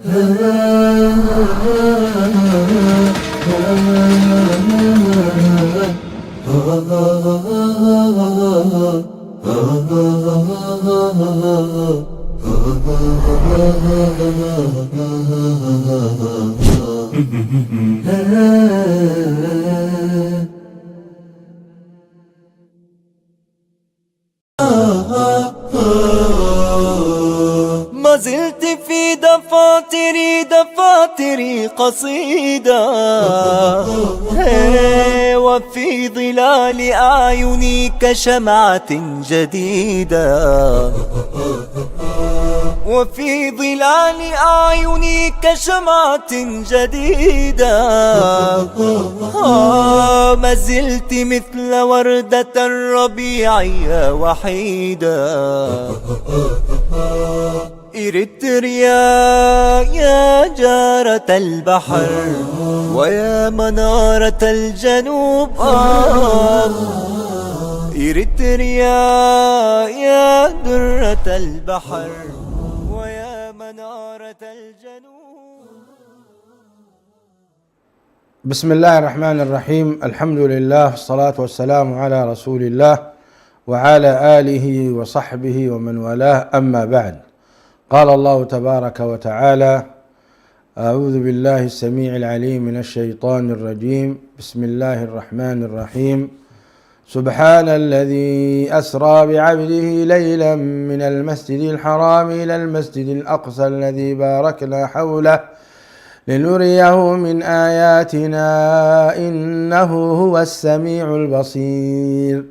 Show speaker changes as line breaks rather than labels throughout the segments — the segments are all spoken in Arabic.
ما زلت في دفاتري قصيدة، وفي ظلال أعيني كشمعة جديدة، وفي ظلال أعيني كشمعة جديدة. ما زلت مثل وردة الربيع يا وحيدة. إريتريا يا جارة البحر ويا منارة الجنوب، إريتريا يا درة البحر ويا منارة الجنوب.
بسم الله الرحمن الرحيم. الحمد لله، الصلاة والسلام على رسول الله وعلى آله وصحبه ومن والاه، أما بعد. قال الله تبارك وتعالى: أعوذ بالله السميع العليم من الشيطان الرجيم. بسم الله الرحمن الرحيم. سبحان الذي أسرى بعبده ليلا من المسجد الحرام إلى المسجد الأقصى الذي باركنا حوله لنريه من آياتنا إنه هو السميع البصير.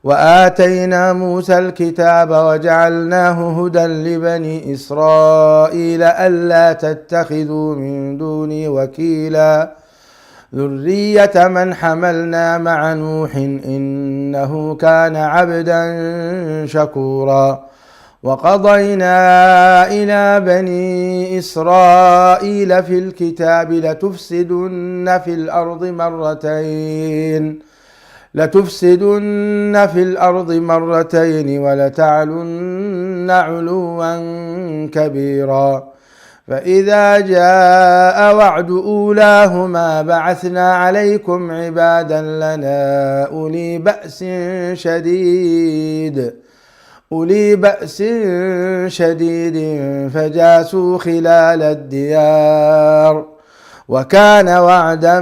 وآتينا موسى الكتاب وجعلناه هدى لبني إسرائيل ألا تتخذوا من دوني وكيلا ذرية من حملنا مع نوح إنه كان عبدا شكورا. وقضينا إلى بني إسرائيل في الكتاب لتفسدن في الأرض مرتين ولتعلن علوا كبيرا. فإذا جاء وعد أولاهما بعثنا عليكم عبادا لنا أولي بأس شديد فجاسوا خلال الديار وكان وعدا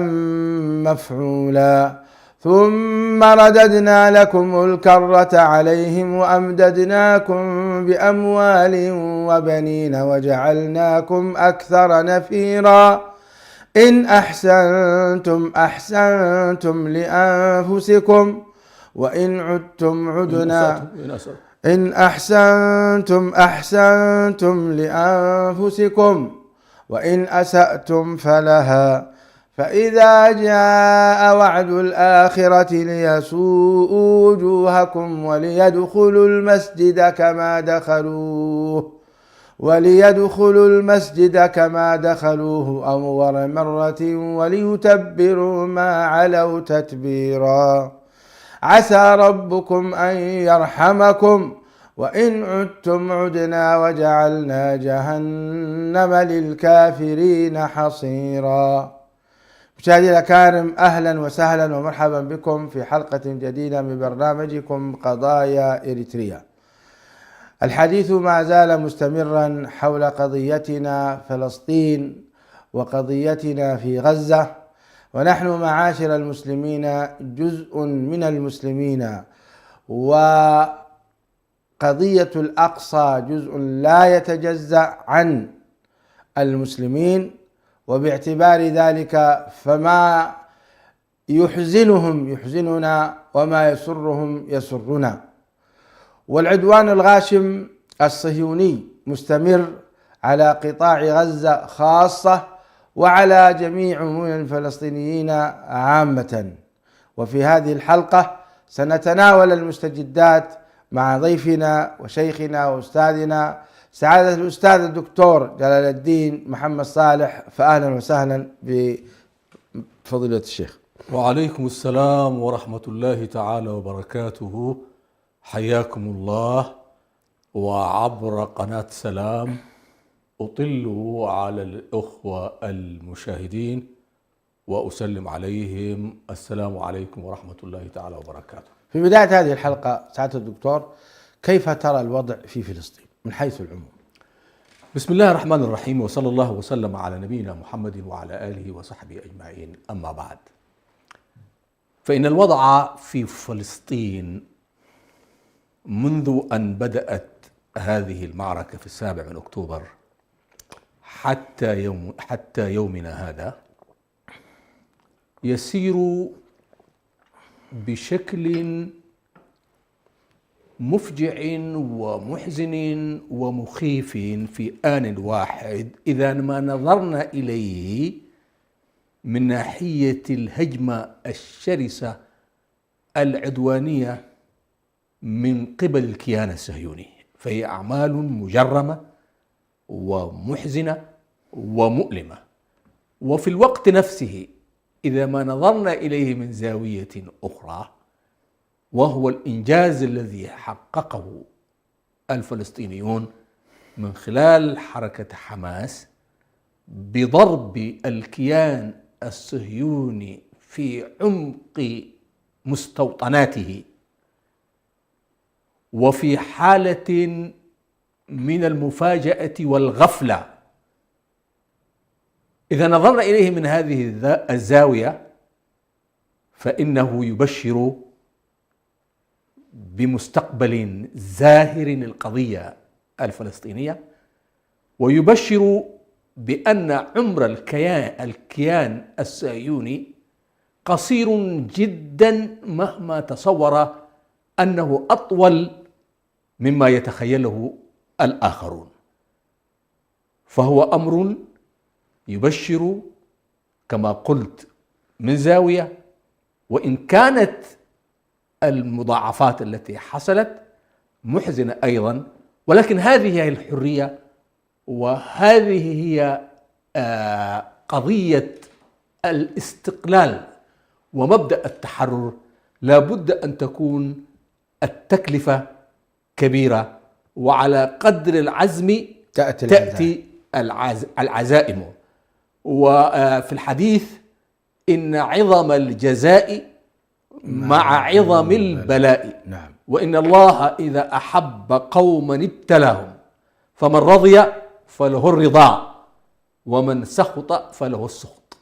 مفعولا. ثم رددنا لكم الكرة عليهم وأمددناكم بأموال وبنين وجعلناكم أكثر نفيرا. إن أحسنتم لأنفسكم وإن عدتم عدنا. إن أحسنتم لأنفسكم وإن أسأتم فلها. فإذا جاء وعد الآخرة ليسوءوا وجوهكم وليدخلوا المسجد كما دخلوه أول مرة وليتبروا ما علوا تتبيرا. عسى ربكم أن يرحمكم وإن عدتم عدنا وجعلنا جهنم للكافرين حصيرا. مشاهدينا الأكارم، أهلا وسهلا ومرحبا بكم في حلقة جديدة من برنامجكم قضايا إريتريا. الحديث ما زال مستمرا حول قضيتنا فلسطين وقضيتنا في غزة، ونحن معاشر المسلمين جزء من المسلمين، وقضية الأقصى جزء لا يتجزأ عن المسلمين، وباعتبار ذلك فما يحزنهم يحزننا وما يسرهم يسرنا. والعدوان الغاشم الصهيوني مستمر على قطاع غزة خاصة وعلى جميع من الفلسطينيين عامة. وفي هذه الحلقة سنتناول المستجدات مع ضيفنا وشيخنا وأستاذنا سعادة الأستاذ الدكتور جلال الدين محمد صالح. فأهلا وسهلا بفضيلة الشيخ.
وعليكم السلام ورحمة الله تعالى وبركاته. حياكم الله. وعبر قناة سلام أطل على الأخوة المشاهدين وأسلم عليهم. السلام عليكم ورحمة الله تعالى وبركاته.
في بداية هذه الحلقة سعادة الدكتور، كيف ترى الوضع في فلسطين من حيث العموم؟
بسم الله الرحمن الرحيم، وصلى الله وسلم على نبينا محمد وعلى آله وصحبه أجمعين. أما بعد، فإن الوضع في فلسطين منذ أن بدأت هذه المعركة في 7 أكتوبر حتى يومنا هذا يسير بشكل مفجع ومحزن ومخيف في آن واحد إذا ما نظرنا إليه من ناحية الهجمة الشرسة العدوانية من قبل الكيان الصهيوني، فهي أعمال مجرمة ومحزنة ومؤلمة. وفي الوقت نفسه إذا ما نظرنا إليه من زاوية أخرى، وهو الإنجاز الذي حققه الفلسطينيون من خلال حركة حماس بضرب الكيان الصهيوني في عمق مستوطناته، وفي حالة من المفاجأة والغفلة. إذا نظرنا إليه من هذه الزاوية فإنه يبشر بمستقبل زاهر للقضية الفلسطينية، ويبشر بأن عمر الكيان الصهيوني قصير جدا مهما تصور أنه أطول مما يتخيله الآخرون. فهو أمر يبشر كما قلت من زاوية، وإن كانت المضاعفات التي حصلت محزنة أيضا، ولكن هذه هي الحرية، وهذه هي قضية الاستقلال ومبدأ التحرر. لا بد أن تكون التكلفة كبيرة، وعلى قدر العزم تأتي العزائم. وفي الحديث إن عظم الجزاء مع عظم البلاء.
نعم.
وإن الله إذا أحب قوما ابتلاهم، فمن رضي فله الرضا ومن سخط فله السخط.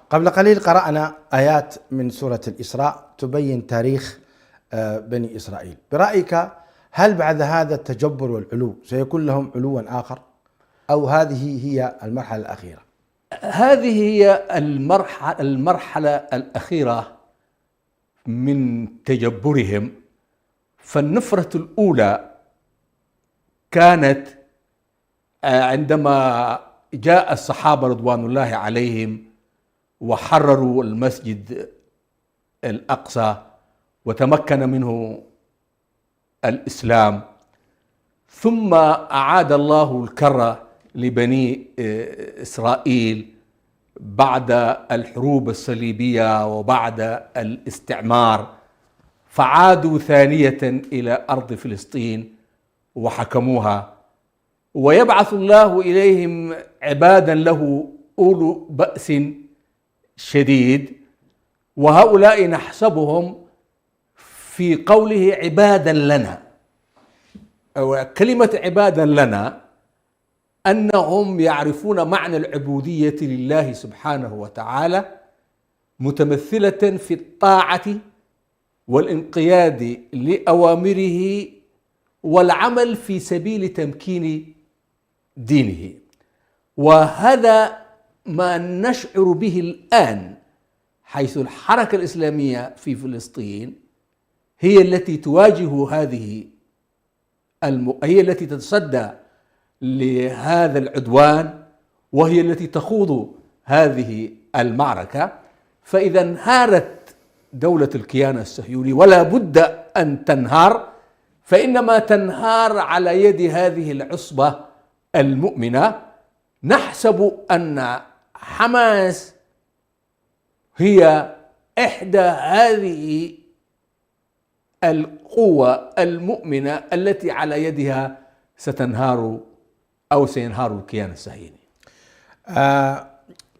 قبل قليل قرأنا آيات من سورة الإسراء تبين تاريخ بني إسرائيل. برأيك هل بعد هذا التجبر والعلو سيكون لهم علوا آخر، أو هذه هي المرحلة الأخيرة؟
هذه هي المرحلة الأخيرة من تجبرهم. فالنفرة الأولى كانت عندما جاء الصحابة رضوان الله عليهم وحرروا المسجد الأقصى وتمكن منه الإسلام، ثم أعاد الله الكرة لبني إسرائيل بعد الحروب الصليبية وبعد الاستعمار، فعادوا ثانية إلى أرض فلسطين وحكموها، ويبعث الله إليهم عبادا له أولو بأس شديد، وهؤلاء نحسبهم في قوله عبادا لنا. كلمة عبادا لنا أنهم يعرفون معنى العبودية لله سبحانه وتعالى، متمثلة في الطاعة والانقياد لأوامره والعمل في سبيل تمكين دينه. وهذا ما نشعر به الآن، حيث الحركة الإسلامية في فلسطين هي التي تواجه هذه هي التي تتصدى لهذا العدوان، وهي التي تخوض هذه المعركة. فإذا انهارت دولة الكيان الصهيوني، ولا بد أن تنهار، فإنما تنهار على يد هذه العصبة المؤمنة. نحسب أن حماس هي إحدى هذه القوة المؤمنة التي على يدها ستنهار أو سينهار الكيان الصهيوني.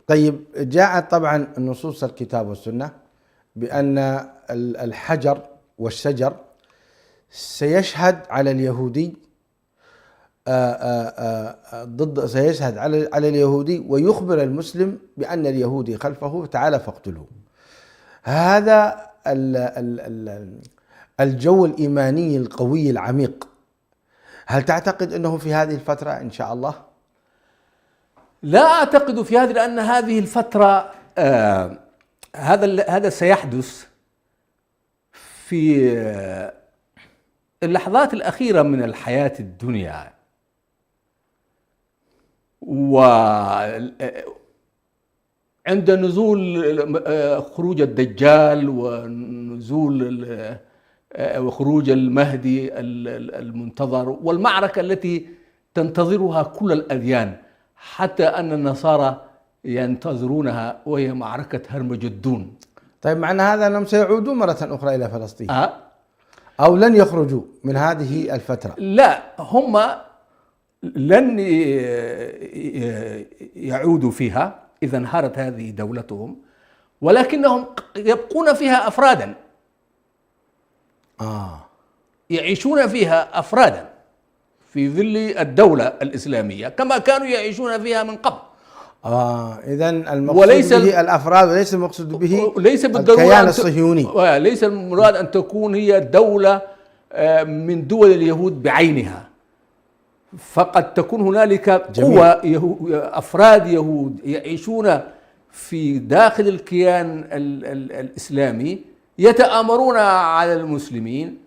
طيب، جاءت طبعا نصوص الكتاب والسنة بأن الحجر والشجر سيشهد على اليهودي سيشهد على اليهودي ويخبر المسلم بأن اليهودي خلفه، تعالى فاقتله. هذا الجو الإيماني القوي العميق، هل تعتقد أنه في هذه الفترة إن شاء الله؟
لا أعتقد في هذه، لأن هذه الفترة هذا سيحدث في اللحظات الأخيرة من الحياة الدنيا، وعند نزول خروج الدجال ونزول وخروج المهدي المنتظر، والمعركة التي تنتظرها كل الأديان، حتى أن النصارى ينتظرونها، وهي معركة هرمجدون.
طيب، معنى هذا أنهم سيعودون مرة أخرى إلى فلسطين أو لن يخرجوا من هذه الفترة؟
لا، هم لن يعودوا فيها إذا انهارت هذه دولتهم، ولكنهم يبقون فيها أفرادا، يعيشون فيها أفرادا في ظل الدولة الإسلامية كما كانوا يعيشون فيها من قبل.
إذن المقصود به الأفراد وليس المقصود به الكيان الصهيوني.
ليس المراد أن تكون هي دولة من دول اليهود بعينها، فقد تكون هنالك قوة أفراد يهود يعيشون في داخل الكيان الإسلامي، يتآمرون على المسلمين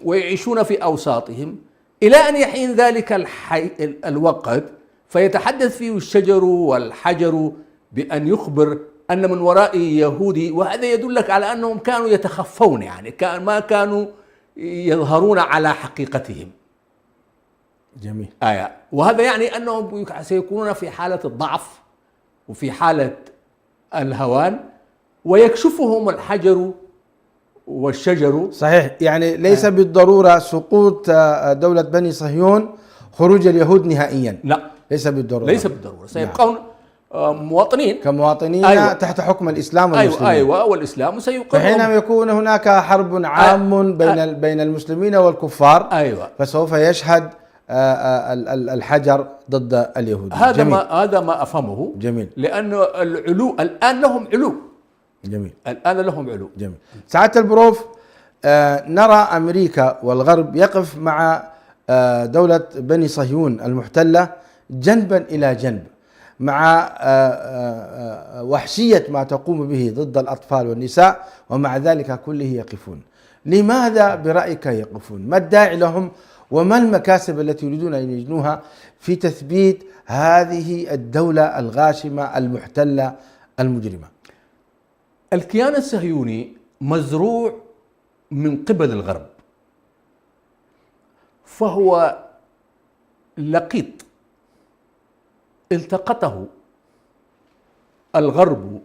ويعيشون في أوساطهم إلى أن يحين ذلك الوقت، فيتحدث فيه الشجر والحجر بأن يخبر أن من وراء يهودي، وهذا يدلك على أنهم كانوا يتخفون، يعني ما كانوا يظهرون على حقيقتهم.
جميل.
وهذا يعني أنهم سيكونون في حالة الضعف وفي حالة الهوان، ويكشفهم الحجر والشجر.
صحيح، يعني ليس بالضرورة سقوط دولة بني صهيون خروج اليهود نهائيا.
لا،
ليس بالضرورة.
سيبقون مواطنين
كمواطنين تحت حكم الإسلام والمسلمين.
والإسلام سيقر.
فحينما يكون هناك حرب عام بين المسلمين والكفار، فسوف يشهد الحجر ضد اليهود.
هذا ما أفهمه.
جميل.
لأن العلو الآن لهم علو.
جميل.
الآن لهم علو.
جميل. سعادة البروف، نرى أمريكا والغرب يقف مع دولة بني صهيون المحتلة جنبا إلى جنب، مع وحشية ما تقوم به ضد الأطفال والنساء، ومع ذلك كله يقفون. لماذا برأيك يقفون؟ ما الداعي لهم، وما المكاسب التي يريدون أن يجنوها في تثبيت هذه الدولة الغاشمة المحتلة المجرمة؟
الكيان الصهيوني مزروع من قبل الغرب، فهو لقيط التقطه الغرب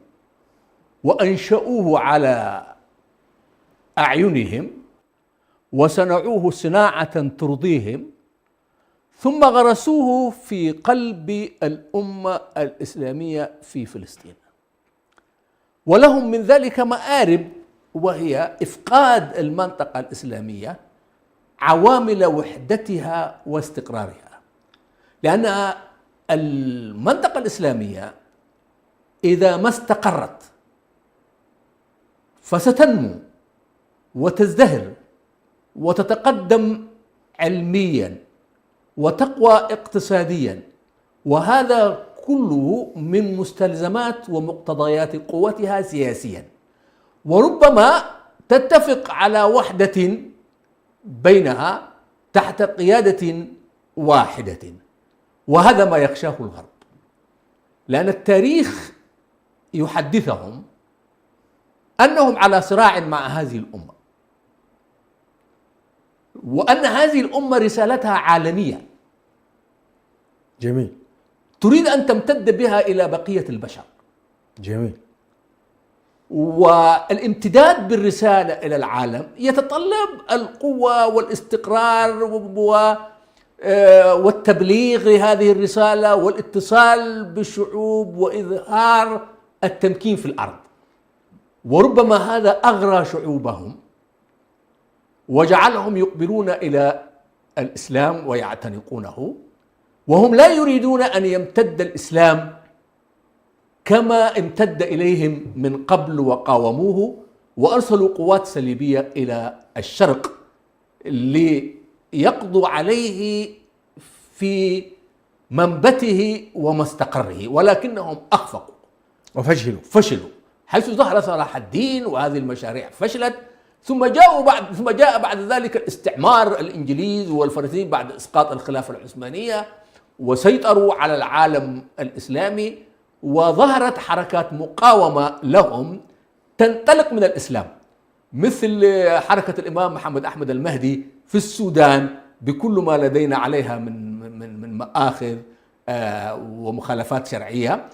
وأنشأوه على أعينهم وصنعوه صناعة ترضيهم، ثم غرسوه في قلب الأمة الإسلامية في فلسطين، ولهم من ذلك مآرب، وهي إفقاد المنطقة الإسلامية عوامل وحدتها واستقرارها. لأن المنطقة الإسلامية إذا ما استقرت فستنمو وتزدهر وتتقدم علميا وتقوى اقتصاديا، وهذا كله من مستلزمات ومقتضيات قوتها سياسيا، وربما تتفق على وحدة بينها تحت قيادة واحدة، وهذا ما يخشاه الغرب، لأن التاريخ يحدثهم أنهم على صراع مع هذه الأمة، وأن هذه الأمة رسالتها عالمية.
جميل.
تريد أن تمتد بها إلى بقية البشر.
جميل.
والامتداد بالرسالة إلى العالم يتطلب القوة والاستقرار والتبليغ لهذه الرسالة والاتصال بالشعوب وإظهار التمكين في الأرض. وربما هذا أغرى شعوبهم وجعلهم يقبلون إلى الإسلام ويعتنقونه، وهم لا يريدون أن يمتد الإسلام كما امتد إليهم من قبل وقاوموه، وأرسلوا قوات صليبية إلى الشرق ليقضوا عليه في منبته ومستقره، ولكنهم أخفقوا فشلوا حيث ظهر صلاح الدين وهذه المشاريع فشلت. ثم جاء بعد ذلك الاستعمار الإنجليز والفرنسيين بعد إسقاط الخلافة العثمانية، وسيطروا على العالم الإسلامي، وظهرت حركات مقاومة لهم تنطلق من الإسلام، مثل حركة الإمام محمد أحمد المهدي في السودان بكل ما لدينا عليها من مآخذ ومخالفات شرعية.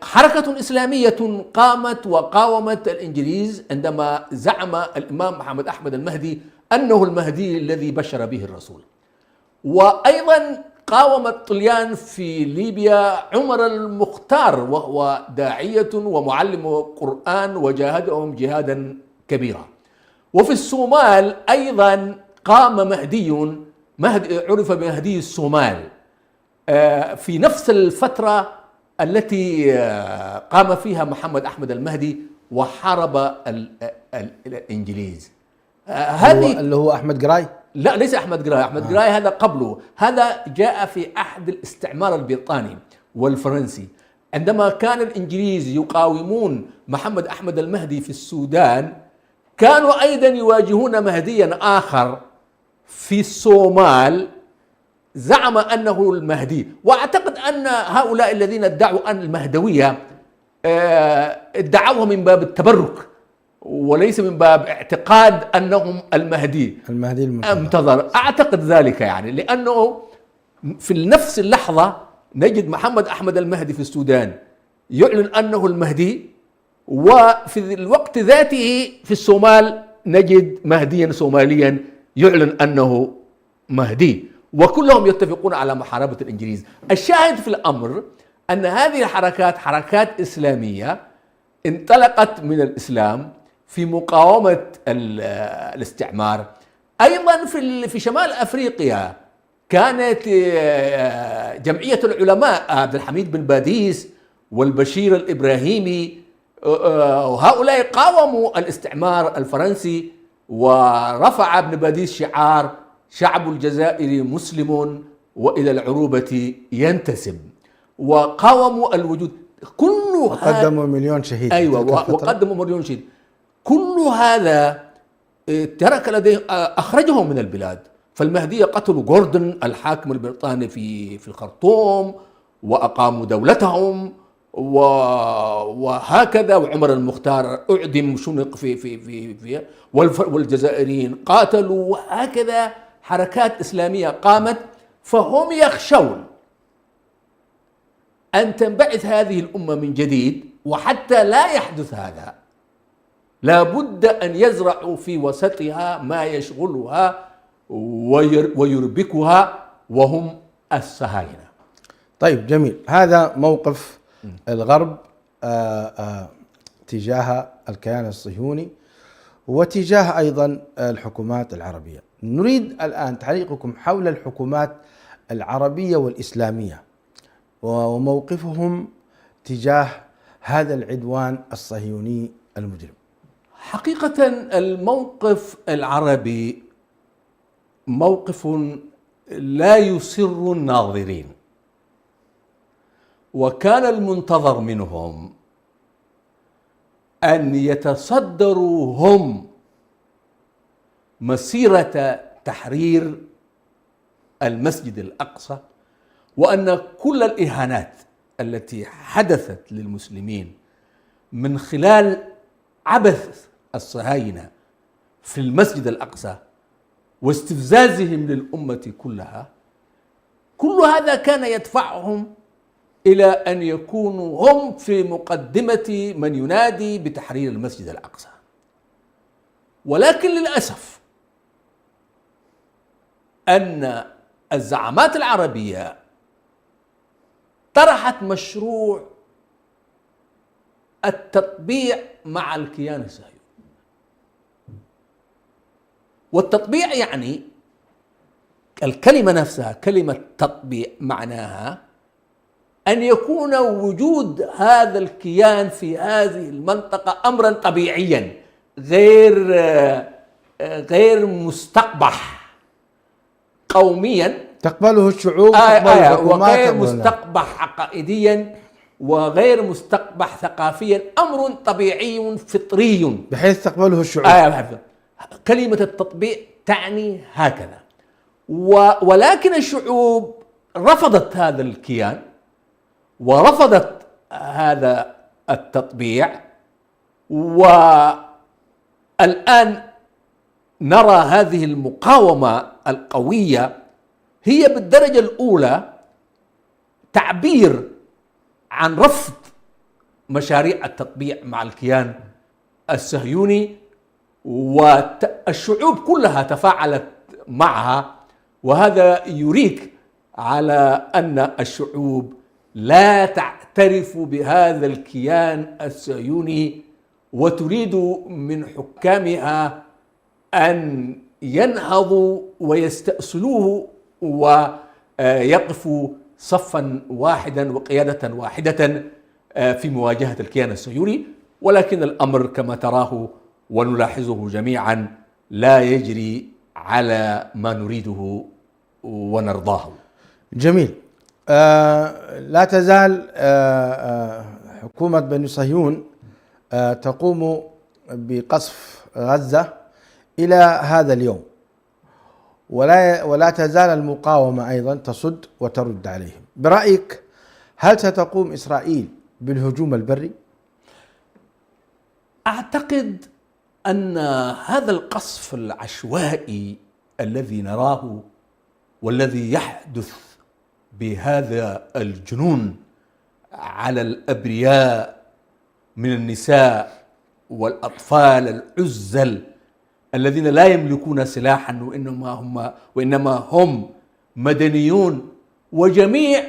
حركة إسلامية قامت وقاومت الإنجليز عندما زعم الإمام محمد أحمد المهدي أنه المهدي الذي بشر به الرسول. وأيضا قاوم الطليان في ليبيا عمر المختار وهو داعية ومعلم قرآن وجاهدهم جهادا كبيرا. وفي الصومال أيضا قام مهدي عرف بمهدي الصومال في نفس الفترة التي قام فيها محمد أحمد المهدي وحارب الإنجليز.
هذه اللي هو أحمد قراي؟
لا، ليس أحمد قراي. أحمد قراي هذا قبله، هذا جاء في عهد الاستعمار البريطاني والفرنسي، عندما كان الإنجليز يقاومون محمد أحمد المهدي في السودان، كانوا أيضا يواجهون مهديا آخر في الصومال زعم أنه المهدي. وأعتقد أن هؤلاء الذين ادعوا أن المهدوية ادعوها من باب التبرك وليس من باب اعتقاد أنهم المهدي المنتظر. أعتقد ذلك يعني، لأنه في نفس اللحظة نجد محمد أحمد المهدي في السودان يعلن أنه المهدي، وفي الوقت ذاته في الصومال نجد مهديا صوماليا يعلن أنه مهدي، وكلهم يتفقون على محاربة الإنجليز. الشاهد في الأمر أن هذه الحركات حركات إسلامية انطلقت من الإسلام في مقاومة الاستعمار. أيضا في شمال أفريقيا كانت جمعية العلماء عبد الحميد بن باديس والبشير الإبراهيمي، وهؤلاء قاوموا الاستعمار الفرنسي، ورفع ابن باديس شعار شعب الجزائر مسلم وإلى العروبة ينتسب، وقاوموا الوجود.
وقدموا مليون شهيد.
أيوة، وقدموا مليون شهيد. كل هذا ترك لديه أخرجهم من البلاد. فالمهدي قتلوا جوردن الحاكم البريطاني في الخرطوم وأقاموا دولتهم، وهكذا. وعمر المختار أعدم شنق في والجزائريين قاتلوا، وهكذا حركات إسلامية قامت. فهم يخشون أن تنبعث هذه الأمة من جديد، وحتى لا يحدث هذا لا بد أن يزرعوا في وسطها ما يشغلها ويربكها، وهم الصهاينة.
طيب، جميل. هذا موقف الغرب تجاه الكيان الصهيوني وتجاه أيضا الحكومات العربية. نريد الآن تعليقكم حول الحكومات العربية والإسلامية وموقفهم تجاه هذا العدوان الصهيوني المجرم.
حقيقة الموقف العربي موقف لا يسر الناظرين، وكان المنتظر منهم أن يتصدروا هم مسيرة تحرير المسجد الأقصى، وأن كل الإهانات التي حدثت للمسلمين من خلال عبث الصهاينة في المسجد الأقصى واستفزازهم للأمة كلها، كل هذا كان يدفعهم إلى أن يكونوا هم في مقدمة من ينادي بتحرير المسجد الأقصى. ولكن للأسف أن الزعامات العربية طرحت مشروع التطبيع مع الكيان الصهيوني. والتطبيع يعني الكلمة نفسها، كلمة تطبيع معناها أن يكون وجود هذا الكيان في هذه المنطقة أمرا طبيعيا غير مستقبح قوميا،
تقبله الشعوب، تقبله الحكومات،
وغير مستقبح عقائديا، وغير مستقبح ثقافيا، أمر طبيعي فطري
بحيث تقبله الشعوب.
كلمة التطبيع تعني هكذا. ولكن الشعوب رفضت هذا الكيان ورفضت هذا التطبيع، والآن نرى هذه المقاومة القوية هي بالدرجة الأولى تعبير عن رفض مشاريع التطبيع مع الكيان الصهيوني، والشعوب كلها تفاعلت معها. وهذا يريك على أن الشعوب لا تعترف بهذا الكيان الصهيوني، وتريد من حكامها أن ينهضوا ويستأصلوه ويقفوا صفا واحدا وقيادة واحدة في مواجهة الكيان الصهيوني. ولكن الأمر كما تراه ونلاحظه جميعا لا يجري على ما نريده ونرضاه.
جميل. لا تزال حكومة بني صهيون تقوم بقصف غزة إلى هذا اليوم، ولا تزال المقاومة أيضا تصد وترد عليهم. برأيك هل ستقوم إسرائيل بالهجوم البري؟
أعتقد أن هذا القصف العشوائي الذي نراه والذي يحدث بهذا الجنون على الأبرياء من النساء والأطفال العزل الذين لا يملكون سلاحا وإنما هم مدنيون، وجميع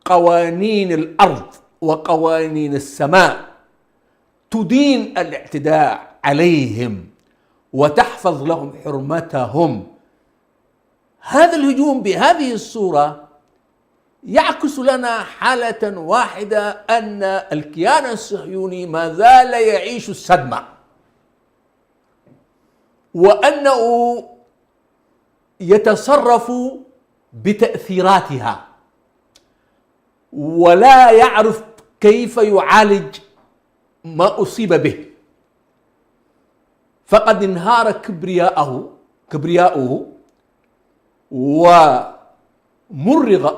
قوانين الأرض وقوانين السماء تدين الاعتداء عليهم وتحفظ لهم حرمتهم. هذا الهجوم بهذه الصورة يعكس لنا حالة واحدة، أن الكيان الصهيوني ما زال يعيش الصدمة، وأنه يتصرف بتأثيراتها ولا يعرف كيف يعالج ما أصيب به. فقد انهار كبرياؤه ومرغ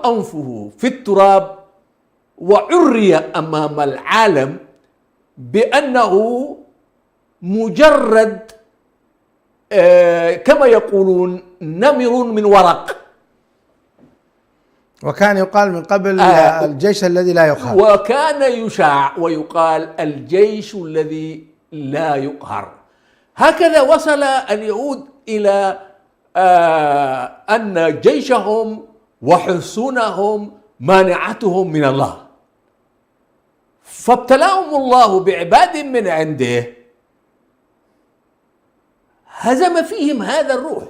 أنفه في التراب، وعري أمام العالم بأنه مجرد كما يقولون نمر من ورق.
وكان يقال من قبل الجيش الذي لا يقهر،
وكان يشاع ويقال الجيش الذي لا يقهر. هكذا وصل اليهود إلى أن جيشهم وحصونهم مانعتهم من الله، فابتلاهم الله بعباد من عنده هزم فيهم هذا الروح.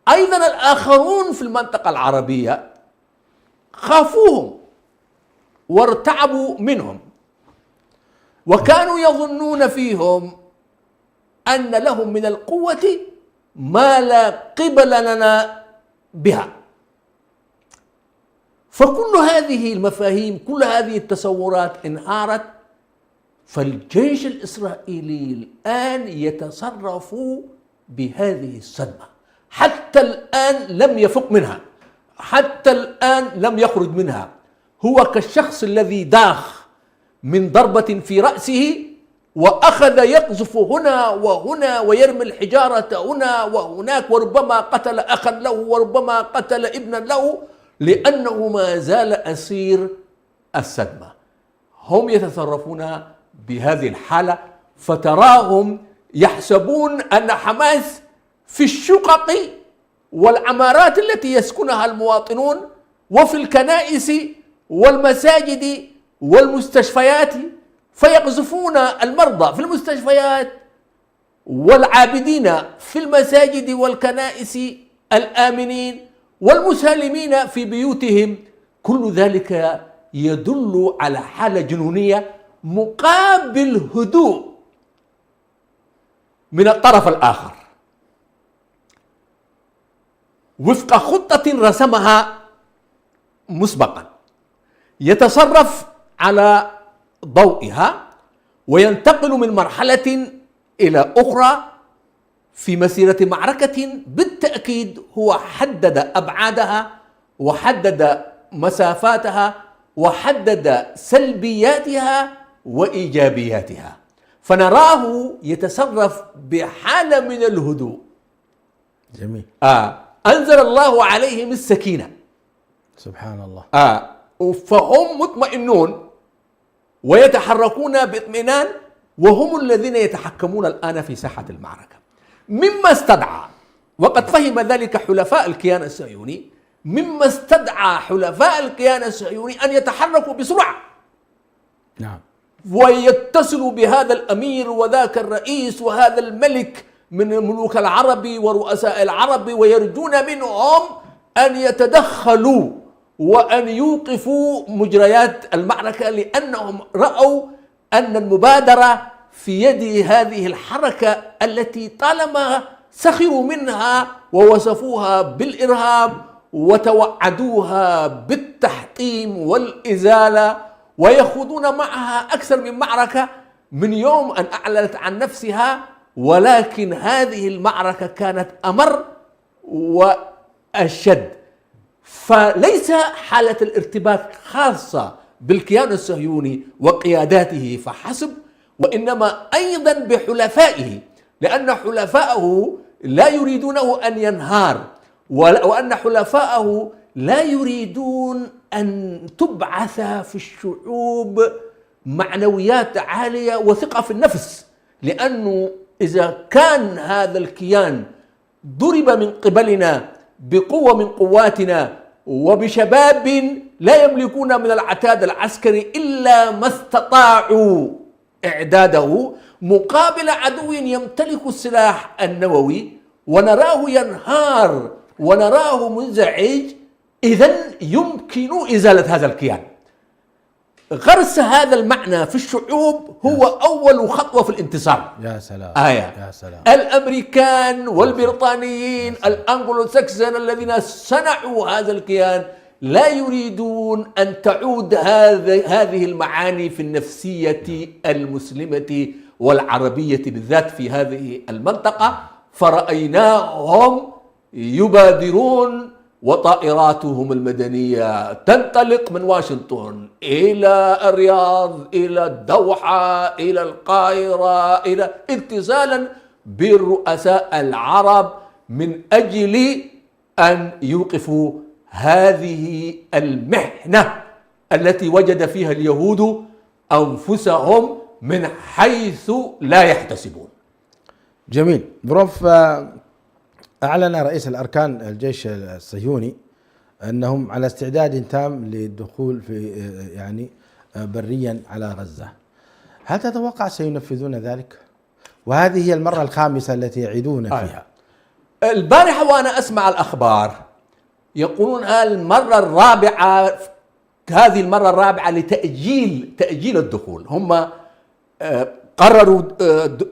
أيضا الآخرون في المنطقة العربية خافوهم وارتعبوا منهم، وكانوا يظنون فيهم أن لهم من القوة ما لا قبل لنا بها. فكل هذه المفاهيم، كل هذه التصورات انهارت، فالجيش الإسرائيلي الآن يتصرف بهذه الصدمة، حتى الآن لم يفق منها، حتى الآن لم يخرج منها. هو كالشخص الذي داخ من ضربة في رأسه وأخذ يقذف هنا وهنا ويرمي الحجارة هنا وهناك، وربما قتل أخا له وربما قتل ابنا له، لأنه ما زال أسير الصدمة. هم يتصرفون بهذه الحالة، فتراهم يحسبون أن حماس في الشقق والعمارات التي يسكنها المواطنون، وفي الكنائس والمساجد والمستشفيات، فيقذفون المرضى في المستشفيات والعابدين في المساجد والكنائس الآمنين والمسالمين في بيوتهم. كل ذلك يدل على حالة جنونية مقابل هدوء من الطرف الآخر وفق خطة رسمها مسبقا، يتصرف على ضوئها وينتقل من مرحلة إلى أخرى في مسيرة معركة بالتأكيد هو حدد أبعادها وحدد مسافاتها وحدد سلبياتها وإيجابياتها، فنراه يتصرف بحالة من الهدوء.
جميل.
أنزل الله عليهم السكينة،
سبحان الله.
فهم مطمئنون ويتحركون باطمئنان، وهم الذين يتحكمون الآن في ساحة المعركة، مما استدعى، وقد فهم ذلك حلفاء الكيان الصهيوني، مما استدعى حلفاء الكيان الصهيوني أن يتحركوا بسرعة.
نعم.
ويتصلوا بهذا الأمير وذاك الرئيس وهذا الملك من ملوك العرب ورؤساء العرب، ويرجون منهم أن يتدخلوا وأن يوقفوا مجريات المعركة، لأنهم رأوا أن المبادرة في يد هذه الحركة التي طالما سخروا منها ووصفوها بالإرهاب وتوعدوها بالتحطيم والإزالة، ويخوضون معها أكثر من معركة من يوم أن أعلنت عن نفسها، ولكن هذه المعركة كانت أمر وأشد. فليس حالة الارتباك خاصة بالكيان الصهيوني وقياداته فحسب، وإنما أيضا بحلفائه، لأن حلفائه لا يريدونه أن ينهار، وأن حلفائه لا يريدون أن تبعث في الشعوب معنويات عالية وثقة في النفس، لأنه إذا كان هذا الكيان ضرب من قبلنا بقوة من قواتنا وبشباب لا يملكون من العتاد العسكري إلا ما استطاعوا إعداده، مقابل عدو يمتلك السلاح النووي ونراه ينهار ونراه منزعج، إذن يمكن إزالة هذا الكيان. غرس هذا المعنى في الشعوب هو أول خطوة في الانتصار.
يا سلام.
يا سلام. الأمريكان والبريطانيين الأنجلو ساكسون الذين صنعوا هذا الكيان لا يريدون أن تعود هذه المعاني في النفسية المسلمة والعربية بالذات في هذه المنطقة، فرأيناهم يبادرون وطائراتهم المدنية تنطلق من واشنطن إلى الرياض إلى الدوحة إلى القاهرة إلى اتصالا بالرؤساء العرب من أجل أن يوقفوا هذه المحنة التي وجد فيها اليهود أنفسهم من حيث لا يحتسبون.
جميل. بروف، أعلن رئيس الأركان الجيش الصهيوني أنهم على استعداد تام للدخول في بريا على غزة. هل تتوقع سينفذون ذلك؟ وهذه هي المرة الخامسة التي يعيدون فيها.
البارحة وأنا أسمع الأخبار يقولون هذه المرة الرابعة لتأجيل الدخول. هم قرروا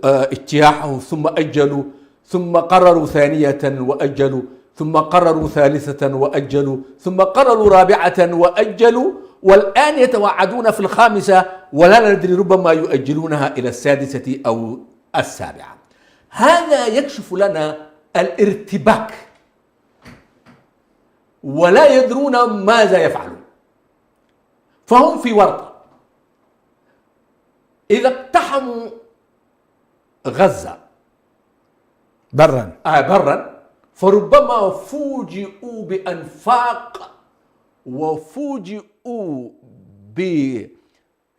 اجتياحه ثم أجلوا، ثم قرروا ثانية وأجلوا، ثم قرروا ثالثة وأجلوا، ثم قرروا رابعة وأجلوا، والآن يتوعدون في الخامسة ولا ندري ربما يؤجلونها إلى السادسة أو السابعة. هذا يكشف لنا الارتباك ولا يدرون ماذا يفعلون، فهم في ورطة. إذا اقتحموا غزة برا فربما فوجئوا بأنفاق وفوجئوا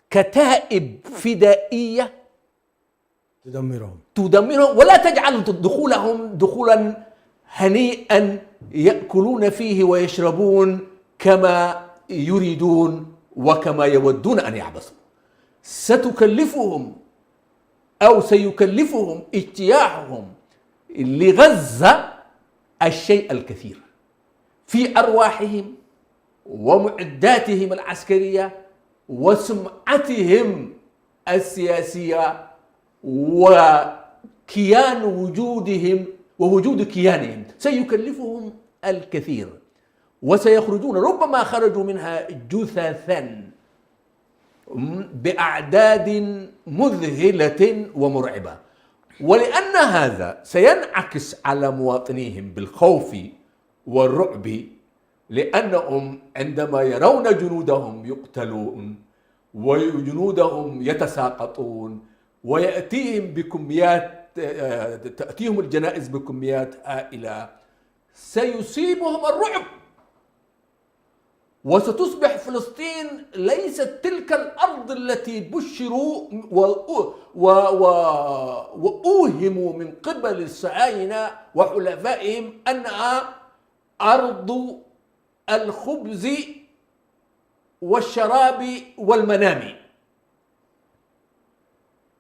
بكتائب فدائية تدمرهم ولا تجعل دخولهم دخولا هنيئا يأكلون فيه ويشربون كما يريدون وكما يودون أن يعبثوا. ستكلفهم أو سيكلفهم اجتياحهم لغزة الشيء الكثير في أرواحهم ومعداتهم العسكرية وسمعتهم السياسية وكيان وجودهم ووجود كيانهم. سيكلفهم الكثير وسيخرجون، ربما خرجوا منها جثثا بأعداد مذهلة ومرعبة. ولأن هذا سينعكس على مواطنيهم بالخوف والرعب، لأنهم عندما يرون جنودهم يقتلون وجنودهم يتساقطون ويأتيهم تأتيهم الجنائز بكميات هائلة، سيصيبهم الرعب، وستصبح فلسطين ليست تلك الأرض التي بشروا وأوهموا من قبل الصهاينة وحلفائهم أنها أرض الخبز والشراب والمنام.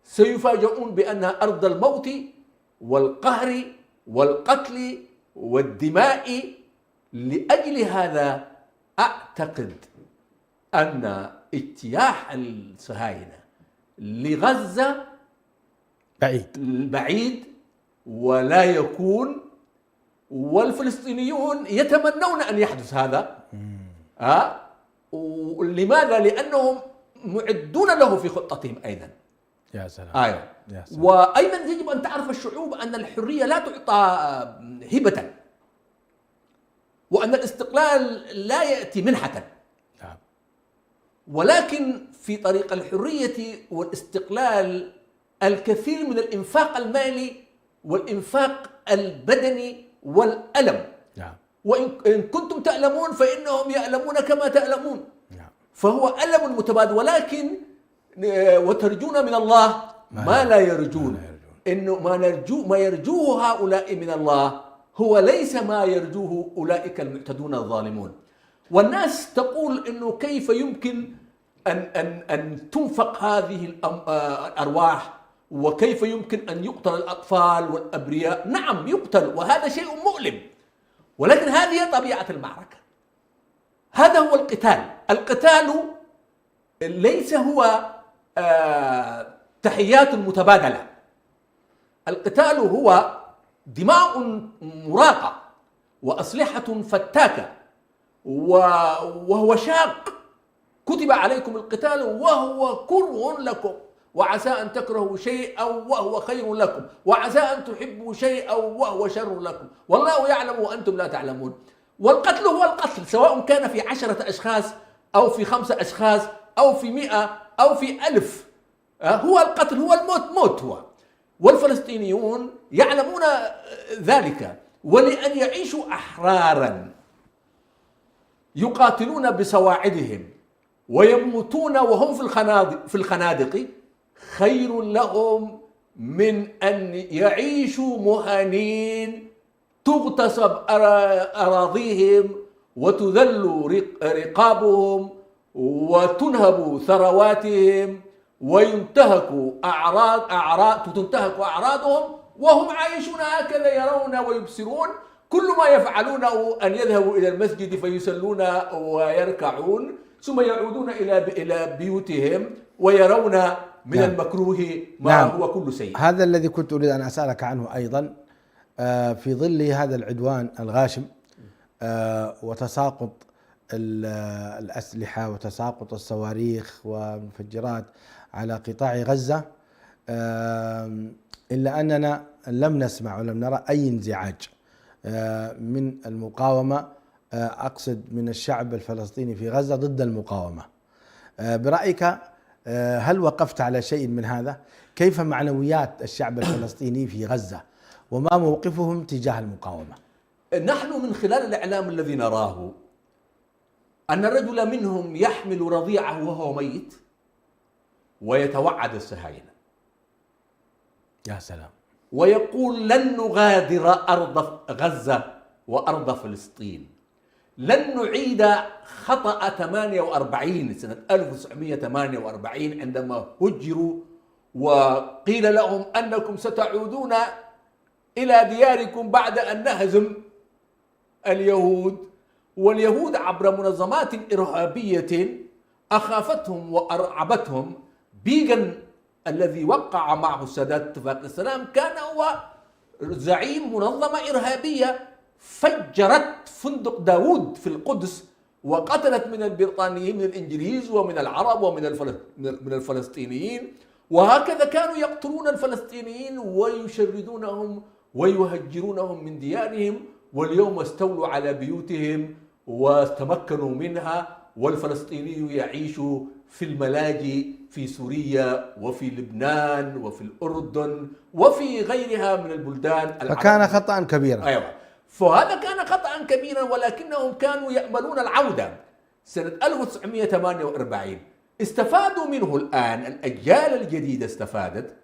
سيفاجؤون بأنها أرض الموت والقهر والقتل والدماء. لأجل هذا أعتقد أن اجتياح الصهاينة لغزة بعيد ولا يكون، والفلسطينيون يتمنون أن يحدث هذا. لماذا؟ لأنهم معدون له في خطتهم أيضا.
يا سلام.
يا سلام. وأيضا يجب أن تعرف الشعوب أن الحرية لا تعطى هبة، وأن الاستقلال لا يأتي منحة، ولكن في طريق الحرية والاستقلال الكثير من الإنفاق المالي والإنفاق البدني والألم. وإن كنتم تعلمون فإنهم يعلمون كما تعلمون. فهو ألم متبادل، ولكن وترجون من الله ما لا يرجون. إنه ما يرجوه هؤلاء من الله هو ليس ما يرجوه أولئك المعتدون الظالمون. والناس تقول إنه كيف يمكن أن تنفق هذه الأرواح، وكيف يمكن أن يقتل الأطفال والأبرياء. نعم يقتل، وهذا شيء مؤلم، ولكن هذه طبيعة المعركة. هذا هو القتال. القتال ليس هو تحيات متبادلة. القتال هو دماء مراقة وأسلحة فتاكة، وهو شاق. كتب عليكم القتال وهو كره لكم، وعسى أن تكرهوا شيئا وهو خير لكم، وعسى أن تحبوا شيئا وهو شر لكم، والله يعلم وأنتم لا تعلمون. والقتل هو القتل، سواء كان في 10 أشخاص أو في 5 أشخاص أو في 100 أو في 1000. هو القتل، هو الموت، موت هو. والفلسطينيون يعلمون ذلك، ولأن يعيشوا أحرارا يقاتلون بسواعدهم ويموتون وهم في الخنادق خير لهم من أن يعيشوا مهانين تغتصب أراضيهم وتذل رقابهم وتنهب ثرواتهم وينتهك أعراضهم وهم عايشون هكذا، يرون ويبصرون. كل ما يفعلونه أن يذهبوا إلى المسجد فيصلون ويركعون، ثم يعودون إلى بيوتهم ويرون من المكروه ما هو كل سيء.
هذا الذي كنت أريد أن أسألك عنه أيضا. في ظل هذا العدوان الغاشم وتساقط الأسلحة وتساقط الصواريخ والمفجرات على قطاع غزة، إلا أننا لم نسمع ولم نرى أي انزعاج من المقاومة، أقصد من الشعب الفلسطيني في غزة ضد المقاومة. برأيك هل وقفت على شيء من هذا؟ كيف معنويات الشعب الفلسطيني في غزة وما موقفهم تجاه المقاومة؟
نحن من خلال الإعلام الذي نراه أن الرجل منهم يحمل رضيعه وهو ميت ويتوعد الصهاينة.
يا سلام.
ويقول لن نغادر أرض غزة وأرض فلسطين. لن نعيد خطأ 48 سنة 1948 عندما هجروا وقيل لهم أنكم ستعودون إلى دياركم بعد أن نهزم اليهود، واليهود عبر منظمات إرهابية أخافتهم وأرعبتهم. بيغن الذي وقع معه السادات اتفاق السلام كان هو زعيم منظمة إرهابية فجرت فندق داوود في القدس وقتلت من البريطانيين من الإنجليز ومن العرب ومن من الفلسطينيين، وهكذا كانوا يقتلون الفلسطينيين ويشردونهم ويهجرونهم من ديارهم، واليوم استولوا على بيوتهم واستمكنوا منها، والفلسطيني يعيش في الملاجئ في سوريا وفي لبنان وفي الأردن وفي غيرها من البلدان العربية.
فكان خطأ كبيرا.
أيوة، فهذا كان خطأ كبيرا، ولكنهم كانوا يأملون العودة. سنة 1948 استفادوا منه الآن، الأجيال الجديدة استفادت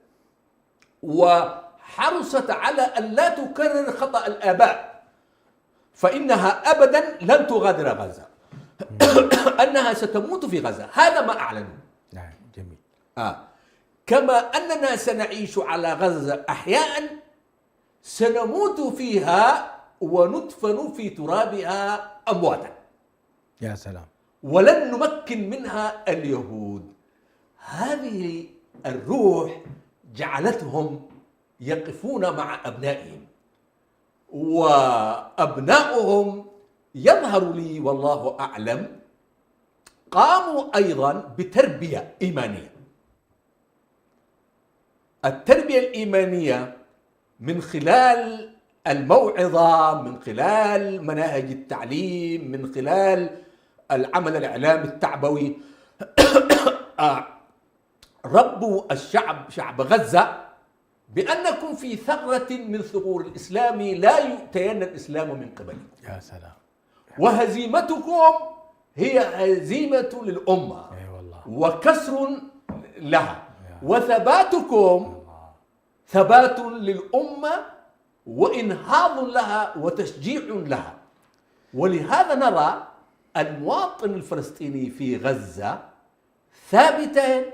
وحرصت على أن لا تكرر خطأ الآباء، فإنها أبدا لن تغادر غزة أنها ستموت في غزة. هذا ما أعلنوا.
نعم، جميل.
كما أننا سنعيش على غزة أحياء سنموت فيها وندفن في ترابها أمواتا.
يا سلام.
ولن نمكن منها اليهود. هذه الروح جعلتهم يقفون مع أبنائهم، وأبناؤهم يظهر لي والله أعلم قاموا أيضا بتربية إيمانية. التربية الإيمانية من خلال الموعظة، من خلال مناهج التعليم، من خلال العمل الإعلامي التعبوي ربوا الشعب، شعب غزة، بأنكم في ثغرة من ثغور الإسلام لا يؤتين الإسلام من قبلكم.
يا سلام.
وهزيمتكم هي هزيمة للأمة.
أي والله.
وكسر لها، وثباتكم ثبات للأمة وإنهاض لها وتشجيع لها. ولهذا نرى المواطن الفلسطيني في غزة ثابتا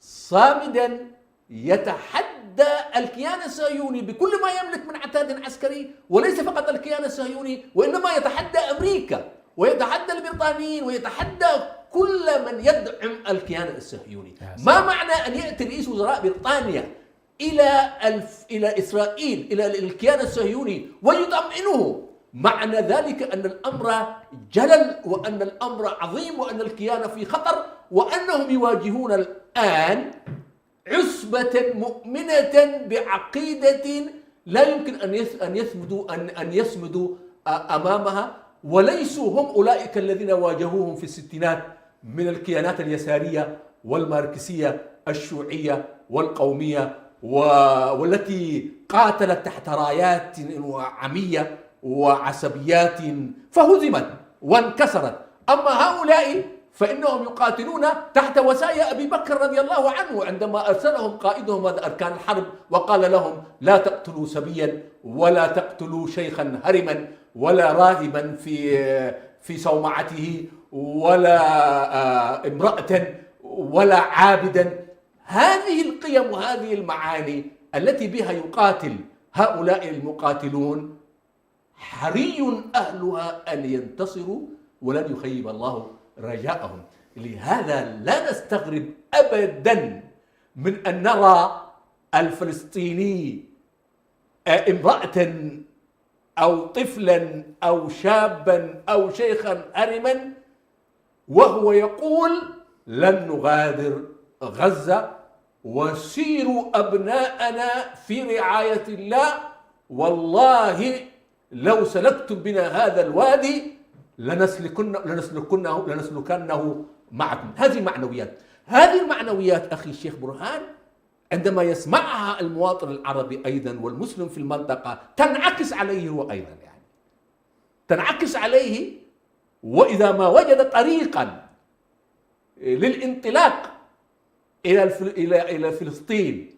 صامدا يتحدى الكيان الصهيوني بكل ما يملك من عتاد عسكري، وليس فقط الكيان الصهيوني، وإنما يتحدى أمريكا ويتحدى البريطانيين ويتحدى كل من يدعم الكيان الصهيوني. ما معنى أن يأتي رئيس وزراء بريطانيا إلى إسرائيل، إلى الكيان الصهيوني، ويطمئنه؟ معنى ذلك أن الأمر جلل، وأن الأمر عظيم، وأن الكيان في خطر، وأنهم يواجهون الآن عصبة مؤمنة بعقيدة لا يمكن أن يصمدوا أمامها، وليسوا هم أولئك الذين واجهوهم في الستينات من الكيانات اليسارية والماركسية الشيوعية والقومية، والتي قاتلت تحت رايات عمية وعصبيات فهزمت وانكسرت. أما هؤلاء فإنهم يقاتلون تحت وسايا أبي بكر رضي الله عنه، عندما أرسلهم قائدهم أركان الحرب وقال لهم: لا تقتلوا سبيا، ولا تقتلوا شيخا هرما، ولا راهبا في صومعته، ولا امرأة، ولا عابدا. هذه القيم وهذه المعاني التي بها يقاتل هؤلاء المقاتلون حري أهلها أن ينتصروا، ولن يخيب الله رجاءهم. لهذا لا نستغرب أبدا من أن نرى الفلسطيني امرأة أو طفلا أو شابا أو شيخا هرما وهو يقول: لن نغادر غزة، وسيروا أبناءنا في رعاية الله، والله لو سلكتم بنا هذا الوادي لنسلكنه معكم. هذه معنويات. هذه المعنويات أخي الشيخ برهان عندما يسمعها المواطن العربي أيضا والمسلم في المنطقة تنعكس عليه هو أيضا، يعني تنعكس عليه. وإذا ما وجد طريقا للانطلاق إلى فلسطين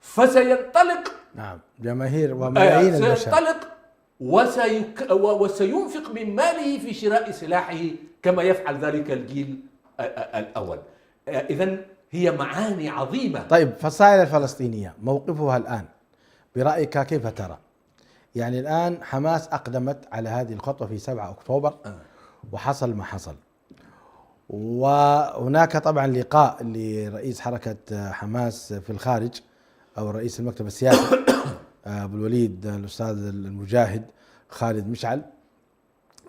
فسينطلق.
نعم، جماهير وملايين البشر
سينطلق وسينفق من ماله في شراء سلاحه كما يفعل ذلك الجيل الأول. إذن هي معاني عظيمة.
طيب، فصائل الفلسطينية موقفها الآن برأيك كيف ترى؟ يعني الآن حماس أقدمت على هذه الخطوة في 7 أكتوبر وحصل ما حصل، وهناك طبعا لقاء لرئيس حركة حماس في الخارج أو رئيس المكتب السياسي أبو الوليد الأستاذ المجاهد خالد مشعل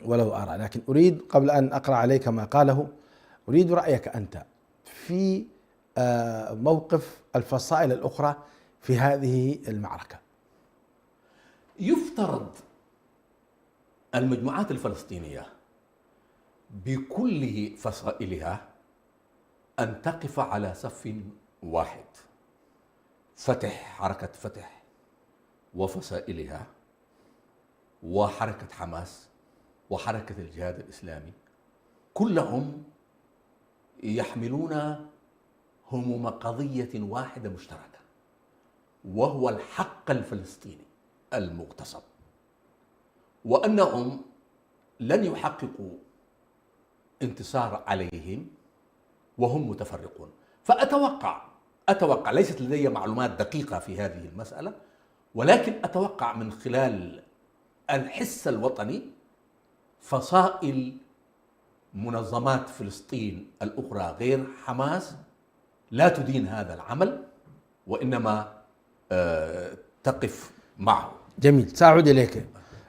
وله آراء، لكن أريد قبل أن أقرأ عليك ما قاله أريد رأيك أنت في موقف الفصائل الأخرى في هذه المعركة.
يفترض المجموعات الفلسطينية بكل فصائلها أن تقف على صف واحد، حركة فتح وفصائلها وحركة حماس وحركة الجهاد الإسلامي كلهم يحملون هموم قضية واحدة مشتركة، وهو الحق الفلسطيني المغتصب، وأنهم لن يحققوا انتصار عليهم وهم متفرقون. فأتوقع ليست لدي معلومات دقيقة في هذه المسألة، ولكن أتوقع من خلال الحس الوطني فصائل منظمات فلسطين الأخرى غير حماس لا تدين هذا العمل وإنما تقف معه.
جميل، سأعود إليك.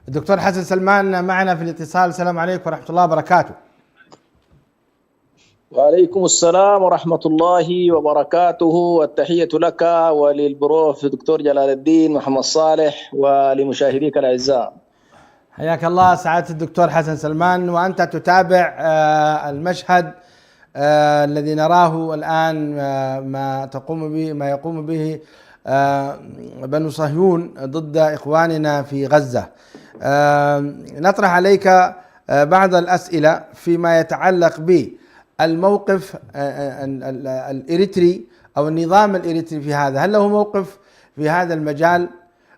الدكتور حسن سلمان معنا في الاتصال. السلام عليكم ورحمة الله وبركاته.
وعليكم السلام ورحمة الله وبركاته، والتحية لك وللبروف دكتور جلال الدين محمد صالح ولمشاهديك الأعزاء.
حياك الله سعادة الدكتور حسن سلمان، وأنت تتابع المشهد الذي نراه الآن، ما يقوم به بنو صهيون ضد إخواننا في غزة. نطرح عليك بعض الأسئلة فيما يتعلق بالموقف الإريتري أو النظام الإريتري في هذا، هل له موقف في هذا المجال؟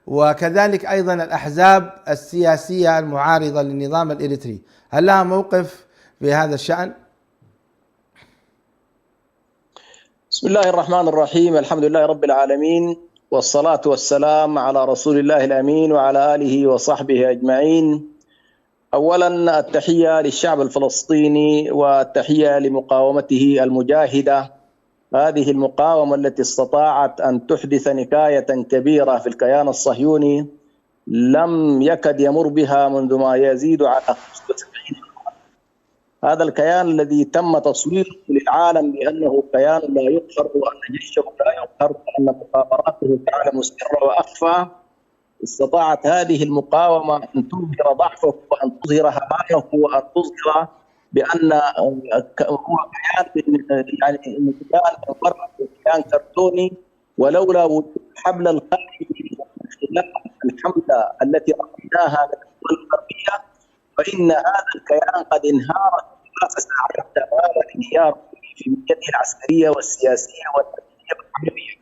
وكذلك أيضا الأحزاب السياسية المعارضة للنظام الإريتري هل لها موقف في هذا الشأن؟
بسم الله الرحمن الرحيم، الحمد لله رب العالمين، والصلاة والسلام على رسول الله الأمين وعلى آله وصحبه أجمعين. أولا التحية للشعب الفلسطيني والتحية لمقاومته المجاهدة، هذه المقاومة التي استطاعت أن تحدث نكاية كبيرة في الكيان الصهيوني لم يكد يمر بها منذ ما يزيد على 75. هذا الكيان الذي تم تصويره للعالم بأنه كيان لا يقهر وأن جيشه لا يقهر وأن مخابراته تعلم سر وأخفى، استطاعت هذه المقاومة أن تظهر ضعفه وأن تظهر هوانه وأن تظهر بأن هو كيان يعني كيان فرق كيان كرتوني، ولولا وجود حبل القائد الحملة التي رأيناها من الدول الغربية فإن هذا الكيان قد انهار في 3 ساعات تمام الانهيار في بنيته العسكرية والسياسية والأمنية والحربية.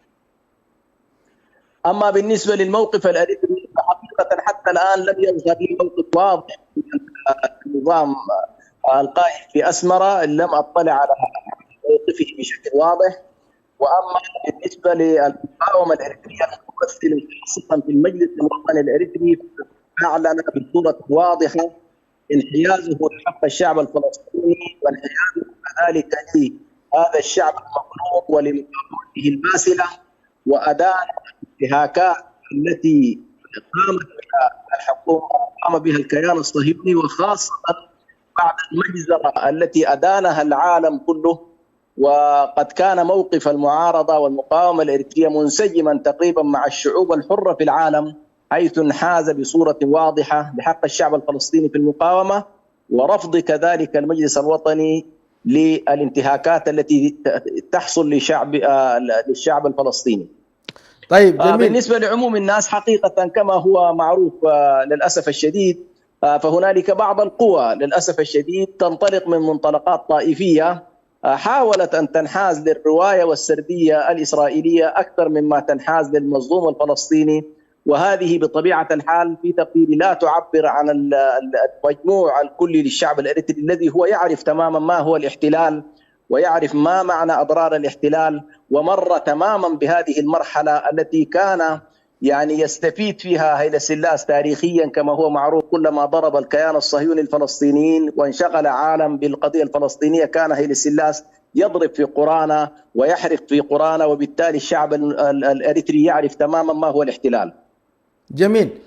أما بالنسبة للموقف الأريتري فحقيقة حتى الآن لم يظهر لي موقف واضح من النظام القائم في أسمرة، لم أطلع على موقفه بشكل واضح. وأما بالنسبة للمقاومة الأريترية الممثلة خاصة في المجلس الوطني الأريتري أعلن بصورة واضحة انحيازه لحق الشعب الفلسطيني وانحيازه كذلك لهذا الشعب المظلوم ولمقاومته الباسلة وأدان الانتهاكات التي قامت بها الحكومة وقام بها الكيان الصهيوني، وخاصة بعد المجزرة التي أدانها العالم كله. وقد كان موقف المعارضة والمقاومة الإريترية منسجما تقريبا مع الشعوب الحرة في العالم، حيث انحاز بصورة واضحة لحق الشعب الفلسطيني في المقاومة ورفض كذلك المجلس الوطني للانتهاكات التي تحصل للشعب الفلسطيني.
طيب جميل.
بالنسبة لعموم الناس حقيقة كما هو معروف للأسف الشديد فهنالك بعض القوى للأسف الشديد تنطلق من منطلقات طائفية حاولت أن تنحاز للرواية والسردية الإسرائيلية أكثر مما تنحاز للمظلوم الفلسطيني، وهذه بطبيعة الحال في تقديري لا تعبر عن المجموع الكلي للشعب الإريتري الذي هو يعرف تماما ما هو الاحتلال ويعرف ما معنى أضرار الاحتلال، ومر تماما بهذه المرحلة التي كان يعني يستفيد فيها هيلة سلاس تاريخيا كما هو معروف. كلما ضرب الكيان الصهيوني الفلسطينيين وانشغل عالم بالقضية الفلسطينية كان هيلة سلاس يضرب في قرانا ويحرق في قرانا، وبالتالي الشعب الإريتري يعرف تماما ما هو الاحتلال.
جميل.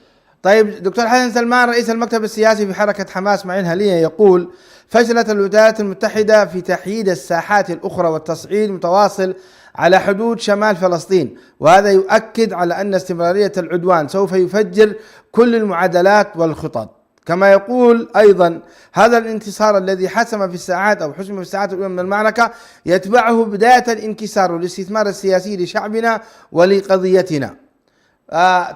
طيب دكتور حسن سلمان رئيس المكتب السياسي في حركة حماس إسماعيل هنية يقول: فشلت الولايات المتحدة في تحييد الساحات الأخرى والتصعيد متواصل على حدود شمال فلسطين، وهذا يؤكد على أن استمرارية العدوان سوف يفجر كل المعادلات والخطط. كما يقول أيضا: هذا الانتصار الذي حسم في الساعات الأولى من المعركة يتبعه بداية الانكسار والاستثمار السياسي لشعبنا ولقضيتنا.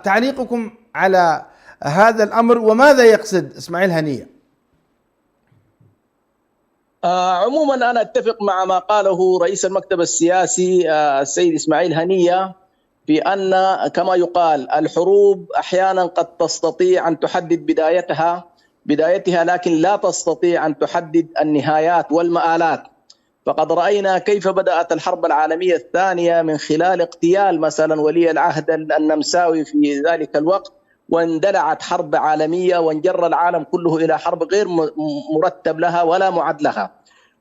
تعليقكم على هذا الأمر وماذا يقصد إسماعيل هنية؟
عموما أنا أتفق مع ما قاله رئيس المكتب السياسي السيد إسماعيل هنية في أن كما يقال الحروب أحيانا قد تستطيع أن تحدد بدايتها لكن لا تستطيع أن تحدد النهايات والمآلات. فقد رأينا كيف بدأت الحرب العالمية الثانية من خلال اغتيال مثلا ولي العهد النمساوي في ذلك الوقت، واندلعت حرب عالمية وانجر العالم كله إلى حرب غير مرتب لها ولا معد لها.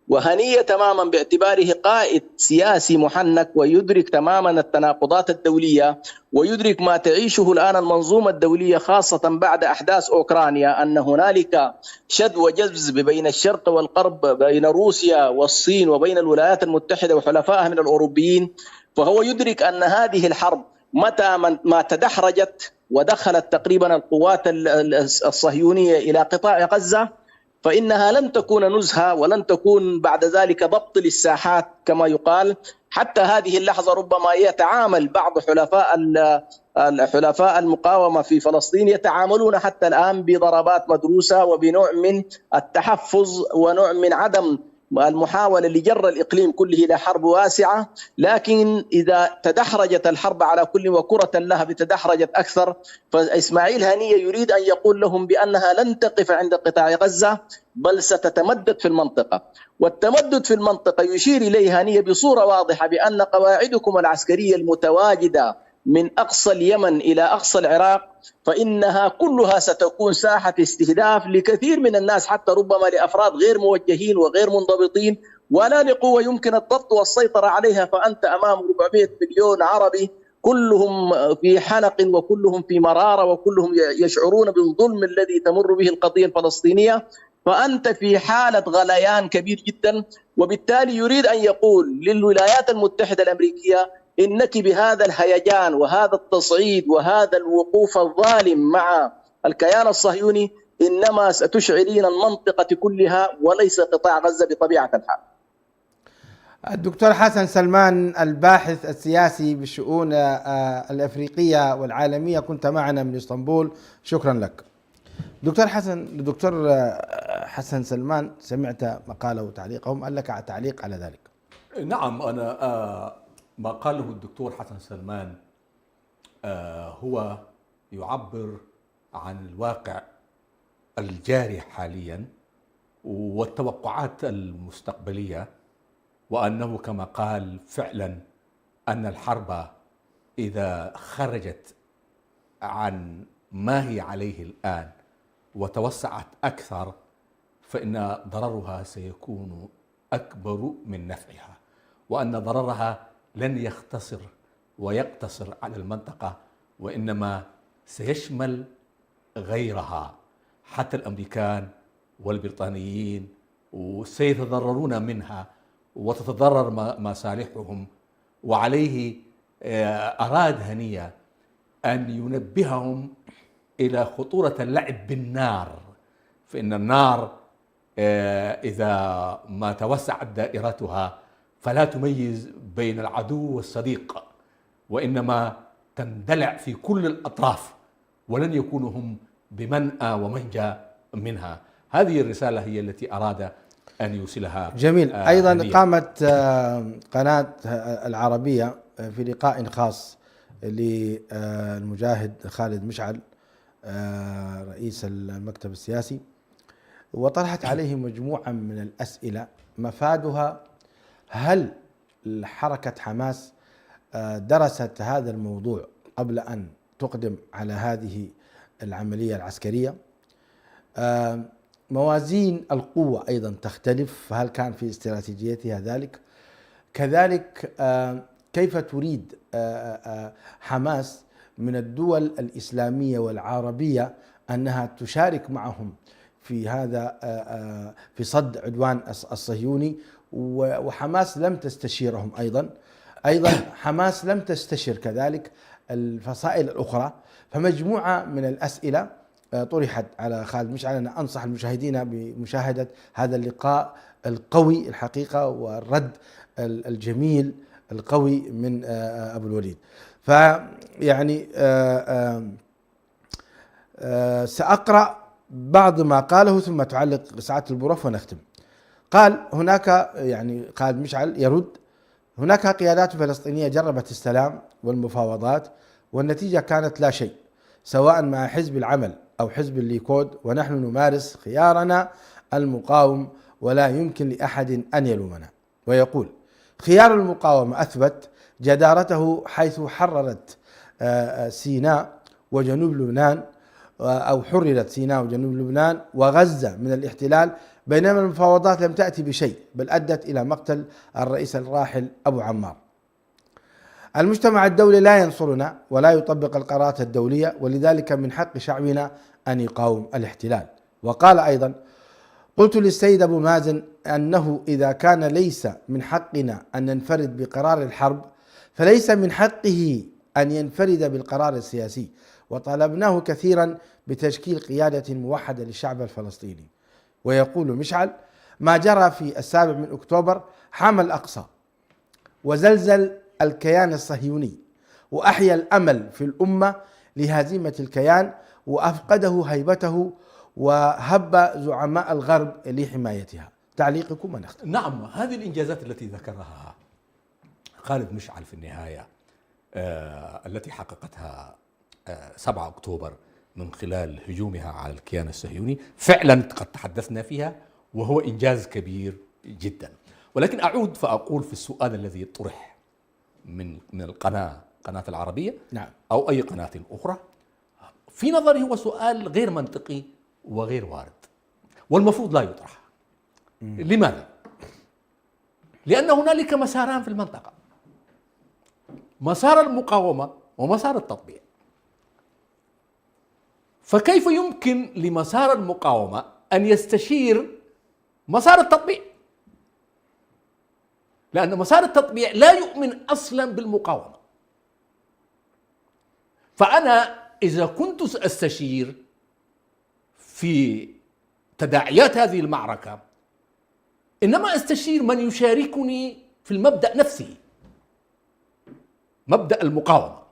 وهنية تماما باعتباره قائد سياسي محنك ويدرك تماما التناقضات الدولية ويدرك ما تعيشه الآن المنظومة الدولية خاصة بعد أحداث أوكرانيا، أن هنالك شد وجذب بين الشرق والغرب، بين روسيا والصين وبين الولايات المتحدة وحلفائها من الأوروبيين. فهو يدرك أن هذه الحرب متى ما تدحرجت ودخلت تقريبا القوات الصهيونية إلى قطاع غزة فإنها لن تكون نزهة ولن تكون بعد ذلك ضبط للساحات كما يقال. حتى هذه اللحظة ربما يتعامل بعض حلفاء المقاومة في فلسطين يتعاملون حتى الآن بضربات مدروسة وبنوع من التحفظ ونوع من عدم المحاولة لجر الإقليم كله إلى حرب واسعة. لكن إذا تدحرجت الحرب على كل وكرة لها بتدحرجت أكثر، فإسماعيل هنية يريد أن يقول لهم بأنها لن تقف عند قطاع غزة بل ستتمدد في المنطقة. والتمدد في المنطقة يشير إليه هنية بصورة واضحة بأن قواعدكم العسكرية المتواجدة من أقصى اليمن إلى أقصى العراق فإنها كلها ستكون ساحة استهداف لكثير من الناس، حتى ربما لأفراد غير موجهين وغير منضبطين ولا لقوة يمكن الضبط والسيطرة عليها. فأنت أمام 400 مليون عربي كلهم في حنق وكلهم في مرارة وكلهم يشعرون بالظلم الذي تمر به القضية الفلسطينية. فأنت في حالة غليان كبير جدا، وبالتالي يريد أن يقول للولايات المتحدة الأمريكية إنك بهذا الهيجان وهذا التصعيد وهذا الوقوف الظالم مع الكيان الصهيوني إنما ستشعرين المنطقة كلها وليس قطاع غزة بطبيعة الحال.
الدكتور حسن سلمان الباحث السياسي بالشؤون الأفريقية والعالمية، كنت معنا من إسطنبول، شكرا لك. دكتور حسن سلمان، سمعت مقاله وتعليقهم، هل لك تعليق على ذلك؟
نعم، أنا ما قاله الدكتور حسن سلمان هو يعبر عن الواقع الجاري حاليا والتوقعات المستقبلية، وأنه كما قال فعلا أن الحرب إذا خرجت عن ما هي عليه الآن وتوسعت أكثر فإن ضررها سيكون أكبر من نفعها، وأن ضررها لن يختصر ويقتصر على المنطقة وإنما سيشمل غيرها، حتى الأمريكان والبريطانيين وسيتضررون منها وتتضرر مصالحهم. وعليه أراد هنية أن ينبههم إلى خطورة اللعب بالنار، فإن النار إذا ما توسعت دائرتها فلا تميز بين العدو والصديق، وإنما تندلع في كل الأطراف ولن يكونوا هم بمنأى ومنجى منها. هذه الرسالة هي التي أراد أن يوصلها.
جميل. أيضا قامت قناة العربية في لقاء خاص للمجاهد خالد مشعل رئيس المكتب السياسي، وطرحت عليه مجموعة من الأسئلة مفادها: هل حركة حماس درست هذا الموضوع قبل أن تقدم على هذه العملية العسكرية؟ موازين القوة أيضا تختلف، فهل كان في استراتيجيتها ذلك؟ كذلك كيف تريد حماس من الدول الإسلامية والعربية أنها تشارك معهم في هذا في صد عدوان الصهيوني، وحماس لم تستشيرهم أيضا حماس لم تستشر كذلك الفصائل الأخرى. فمجموعة من الأسئلة طرحت على خالد مشعل. أنا أنصح المشاهدين بمشاهدة هذا اللقاء القوي الحقيقة والرد الجميل القوي من أبو الوليد. فيعني سأقرأ بعض ما قاله ثم تعلق سعادة البروف ونختم. قال هناك، يعني خالد مشعل يرد: هناك قيادات فلسطينية جربت السلام والمفاوضات والنتيجة كانت لا شيء، سواء مع حزب العمل أو حزب الليكود، ونحن نمارس خيارنا المقاوم ولا يمكن لأحد أن يلومنا. ويقول: خيار المقاومة أثبت جدارته حيث حررت سيناء وجنوب لبنان، أو حررت سيناء وجنوب لبنان وغزة من الاحتلال، بينما المفاوضات لم تأتي بشيء بل أدت إلى مقتل الرئيس الراحل أبو عمار. المجتمع الدولي لا ينصرنا ولا يطبق القرارات الدولية، ولذلك من حق شعبنا أن يقاوم الاحتلال. وقال أيضا: قلت للسيد أبو مازن أنه إذا كان ليس من حقنا أن ننفرد بقرار الحرب فليس من حقه أن ينفرد بالقرار السياسي، وطالبناه كثيرا بتشكيل قيادة موحدة للشعب الفلسطيني. ويقول مشعل: ما جرى في 7 أكتوبر حام الأقصى وزلزل الكيان الصهيوني وأحيا الأمل في الأمة لهزيمة الكيان وأفقده هيبته وهب زعماء الغرب لحمايتها. تعليقكم ونختم.
نعم، هذه الإنجازات التي ذكرها خالد مشعل في النهاية التي حققتها 7 أكتوبر من خلال هجومها على الكيان الصهيوني فعلا قد تحدثنا فيها، وهو إنجاز كبير جدا. ولكن أعود فأقول في السؤال الذي طرح من قناة العربية،
نعم،
أو أي قناة أخرى، في نظري هو سؤال غير منطقي وغير وارد، والمفروض لا يطرح. لماذا؟ لأن هنالك مساران في المنطقة: مسار المقاومة ومسار التطبيع. فكيف يمكن لمسار المقاومة أن يستشير مسار التطبيع؟ لأن مسار التطبيع لا يؤمن أصلا بالمقاومة. فأنا إذا كنت سأستشير في تداعيات هذه المعركة إنما أستشير من يشاركني في المبدأ نفسه، مبدأ المقاومة،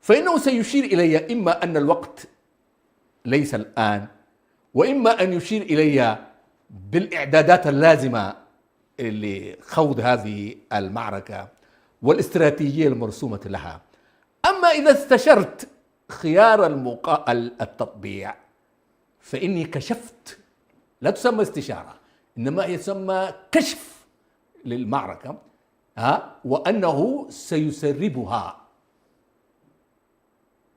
فإنه سيشير إلي إما أن الوقت ليس الآن، وإما أن يشير إلي بالإعدادات اللازمة لخوض هذه المعركة والاستراتيجية المرسومة لها. أما إذا استشرت خيار التطبيع فإني كشفت، لا تسمى استشارة إنما هي تسمى كشف للمعركة، وأنه سيسربها،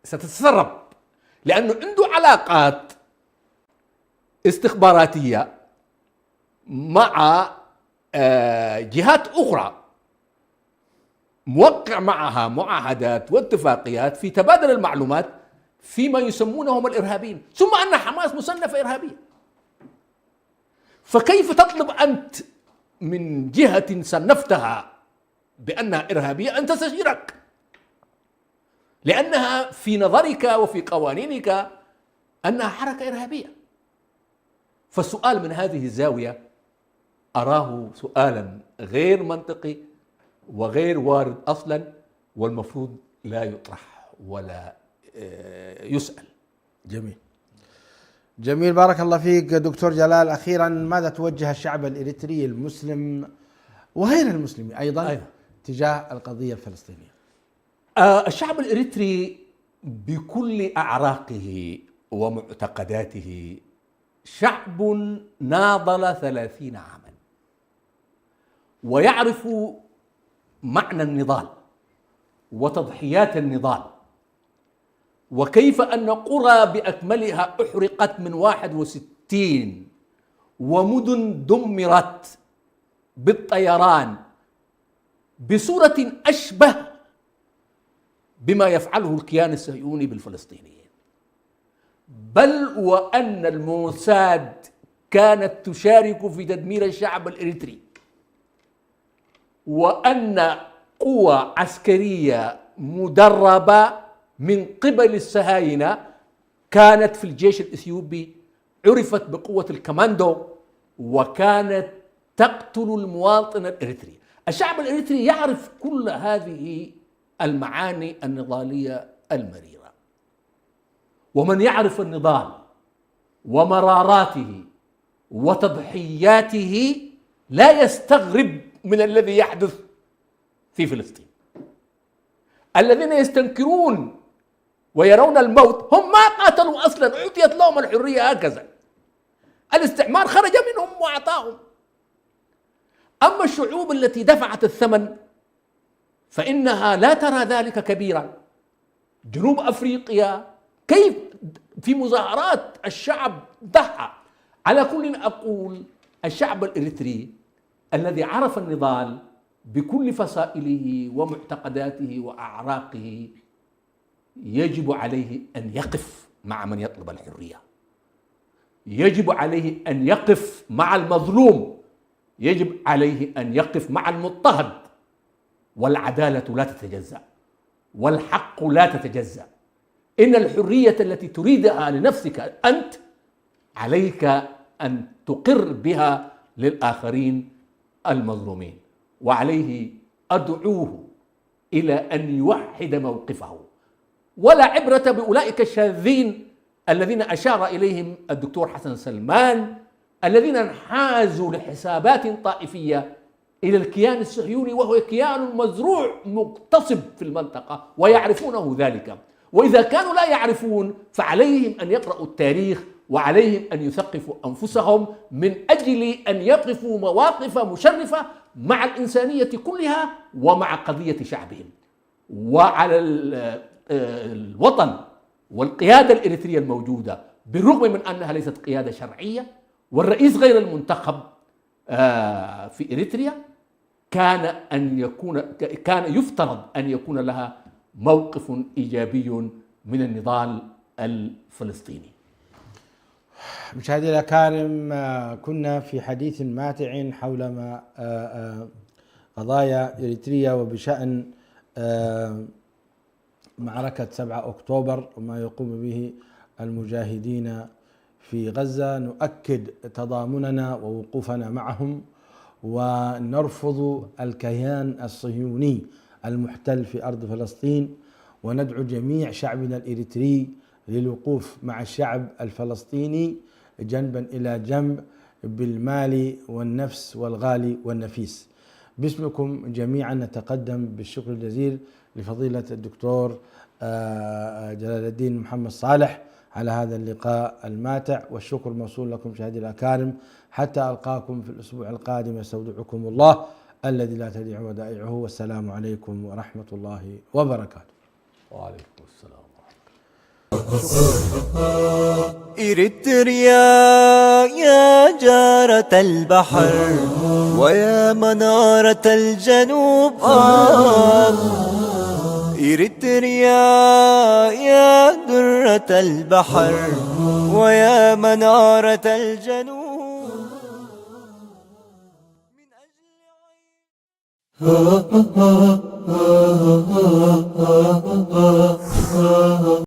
ستتسرب، لأنه عنده علاقات استخباراتية مع جهات أخرى موقع معها معاهدات واتفاقيات في تبادل المعلومات فيما يسمونهم الإرهابيين، ثم أن حماس مصنفة إرهابية. فكيف تطلب أنت من جهة صنفتها بأنها إرهابية أن تستشيرك؟ لأنها في نظرك وفي قوانينك أنها حركة إرهابية. فالسؤال من هذه الزاوية أراه سؤالا غير منطقي وغير وارد أصلا، والمفروض لا يطرح ولا يسأل.
جميل، بارك الله فيك دكتور جلال. أخيرا، ماذا توجه الشعب الإريتري المسلم وغير المسلم أيضا تجاه القضية الفلسطينية؟
الشعب الإريتري بكل أعراقه ومعتقداته شعب ناضل 30 عاما ويعرف معنى النضال وتضحيات النضال، وكيف أن قرى بأكملها أحرقت من 61 ومدن دمرت بالطيران بصورة أشبه بما يفعله الكيان الصهيوني بالفلسطينيين، بل وأن الموساد كانت تشارك في تدمير الشعب الإريتري، وأن قوى عسكرية مدربة من قبل الصهاينة كانت في الجيش الإثيوبي عرفت بقوة الكماندو وكانت تقتل المواطن الإريتري. الشعب الإريتري يعرف كل هذه المعاني النضالية المريرة، ومن يعرف النضال ومراراته وتضحياته لا يستغرب من الذي يحدث في فلسطين. الذين يستنكرون ويرون الموت هم ما قاتلوا أصلا، أعطيت لهم الحرية هكذا، الاستعمار خرج منهم وأعطاهم. أما الشعوب التي دفعت الثمن فإنها لا ترى ذلك كبيرا. جنوب أفريقيا كيف في مظاهرات الشعب ضحى. على كل أقول الشعب الإريتري الذي عرف النضال بكل فصائله ومعتقداته وأعراقه يجب عليه أن يقف مع من يطلب الحرية، يجب عليه أن يقف مع المظلوم، يجب عليه أن يقف مع المضطهد. والعدالة لا تتجزأ والحق لا تتجزأ. إن الحرية التي تريدها لنفسك أنت عليك أن تقر بها للآخرين المظلومين، وعليه أدعوه إلى أن يوحد موقفه. ولا عبرة بأولئك الشاذين الذين أشار إليهم الدكتور حسن سلمان، الذين انحازوا لحسابات طائفية إلى الكيان الصهيوني، وهو كيان مزروع مغتصب في المنطقة ويعرفونه ذلك. وإذا كانوا لا يعرفون فعليهم أن يقرأوا التاريخ، وعليهم أن يثقفوا أنفسهم من أجل أن يقفوا مواقف مشرفة مع الإنسانية كلها ومع قضية شعبهم. وعلى الوطن والقيادة الإريترية الموجودة، بالرغم من أنها ليست قيادة شرعية والرئيس غير المنتخب في إريتريا، كان يفترض أن يكون لها موقف إيجابي من النضال الفلسطيني.
مشاهدينا الأكارم، كنا في حديث ماتع حول قضايا إريتريا وبشأن معركة 7 أكتوبر وما يقوم به المجاهدين في غزة. نؤكد تضامننا ووقوفنا معهم، ونرفض الكيان الصهيوني المحتل في أرض فلسطين، وندعو جميع شعبنا الإريتري للوقوف مع الشعب الفلسطيني جنبا إلى جنب بالمال والنفس والغالي والنفيس. باسمكم جميعا نتقدم بالشكر الجزيل لفضيلة الدكتور جلال الدين محمد صالح على هذا اللقاء الماتع، والشكر موصول لكم مشاهدينا الأكارم. حتى ألقاكم في الأسبوع القادم، يستودعكم الله الذي لا تضيع ودائعه، والسلام عليكم ورحمة الله وبركاته.
وعليكم السلام.
إريتريا يا جارة البحر ويا منارة الجنوب، إريتريا يا درة البحر ويا منارة الجنوب. من أجل